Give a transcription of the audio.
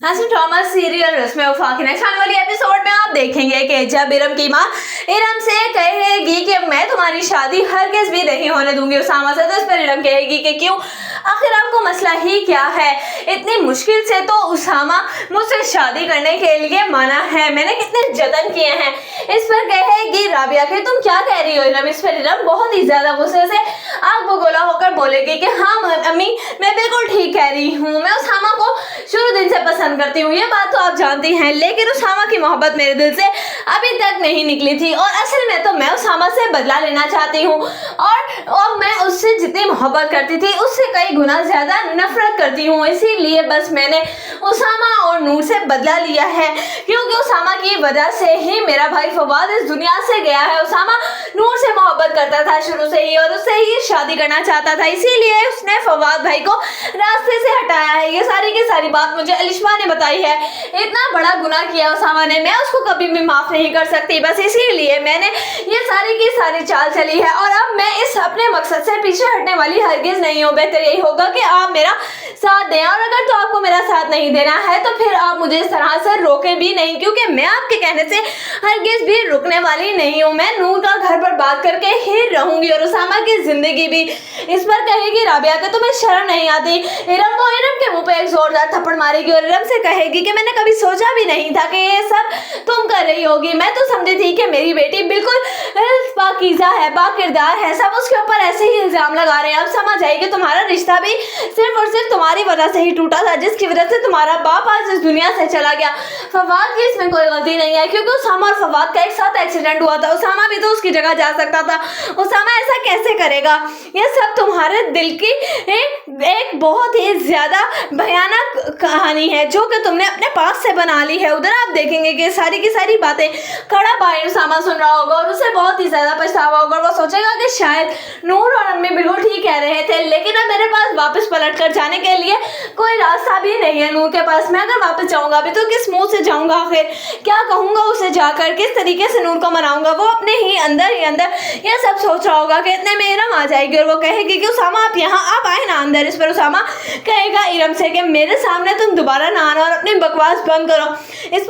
Hasan drama serial रस्म वफा के नेक्स्ट आने वाली एपिसोड में आप देखेंगे कि जब इरम की माँ इरम से कहेगी कि मैं तुम्हारी शादी हरगिज़ भी नहीं होने दूंगी उसामा से, तो इस पर इरम कहेगी कि क्यों, आखिर आपको मसला ही क्या है, इतनी मुश्किल से तो उसामा मुझसे शादी करने के लिए माना है, मैंने कितने जतन किए हैं। इस पर कहेगी राबिया कि तुम क्या कह रही हो इरम। इस पर इरम बहुत ही ज्यादा गुस्से से आग बगोला होकर बोलेगी कि हाँ अम्मी, मैं बिल्कुल ठीक कह रही हूँ, मैं उसामा को शुरू दिन से पसंद करती हूँ, ये बात तो आप जानती हैं, लेकिन उसामा की मोहब्बत मेरे दिल से अभी तक नहीं निकली थी और असल में तो मैं उसामा से बदला लेना चाहती हूँ और मैं उससे जितनी मोहब्बत करती थी उससे कई गुना ज्यादा नफरत करती हूँ, इसीलिए बस मैंने उसामा और नूर से बदला लिया है, क्योंकि उसामा की वजह से ही मेरा भाई फवाद इस दुनिया से गया है। उसामा नूर से मोहब्बत करता था शुरू से ही और उससे ही शादी करना चाहता था, इसीलिए उसने फवाद भाई को रास्ते से हटाया है। ये सारी की सारी बात मुझे अलिशमा ने बताई है। इतना बड़ा गुनाह किया उसामा ने, मैं उसको कभी भी माफ नहीं कर सकती, बस इसीलिए मैंने ये सारी की सारी चाल चली है और अब मैं इस अपने मकसद से पीछे हटने वाली हरगिज नहीं हूँ। बेहतर यही होगा कि आप मेरा साथ दें और अगर तो आपको मेरा साथ नहीं देना है तो फिर आप मुझे इस तरह से रोके भी नहीं, क्योंकि मैं आपके कहने से हरगिज भी रुकने वाली नहीं हूँ। मैं नूर का घर पर बात करके ही रहूंगी और उसामा की जिंदगी भी। इस पर कहेगी राबिया कि तुम्हें शर्म नहीं आती। इरम के मुंह पे एक जोरदार थप्पड़ मारेगी और इरम से कहेगी कि मैंने कभी सोचा भी नहीं था कि ये सब तुम कर रही होगी, मैं तो समझी थी कि मेरी बेटी बिल्कुल पाकीज़ा है, बाकिरदार है, सब उसके ऊपर ऐसे ही इल्जाम लगा रहे हैं। अब समझ आई कि तुम्हारा रिश्ता भी सिर्फ और सिर्फ तुम्हारी वजह से ही टूटा था, जिसकी वजह से तुम्हारा बाप आज इस दुनिया से चला गया। फवाद की इसमें कोई गलती नहीं है, क्योंकि उसामा और फवाद का एक साथ एक्सीडेंट हुआ था, उसामा भी तो उसकी जगह जा सकता था, उसामा ऐसा कैसे करेगा। ये सब तुम्हारे दिल की एक बहुत ही ज्यादा भयानक कहानी है जो कि तुमने अपने पास से बना ली है। उधर आप देखेंगे कि सारी की सारी बातें खड़ा पाए उसामा सुन रहा होगा और उसे बहुत ही ज्यादा पछतावा होगा। वो सोचेगा कि शायद नूर और अम्मी बिल्कुल ठीक कह रहे थे, लेकिन अब मेरे पास वापस पलट कर जाने के लिए कोई रास्ता भी नहीं है नूर के पास। मैं अगर वापस जाऊंगा अभी तो किस मुंह से जाऊंगा, आखिर क्या कहूंगा उसे जाकर, किस तरीके से नूर को मनाऊंगा। वो अपने ही अंदर ये सब सोच रहा होगा कि इतने में इरम आ जाएगी और वो कहेगी कि उसामा आप यहाँ आप आए ना अंदर। इस पर उसामा कहेगा इरम से कि मेरे सामने तुम दोबारा ना आना और अपनी बकवास बंद करो। इस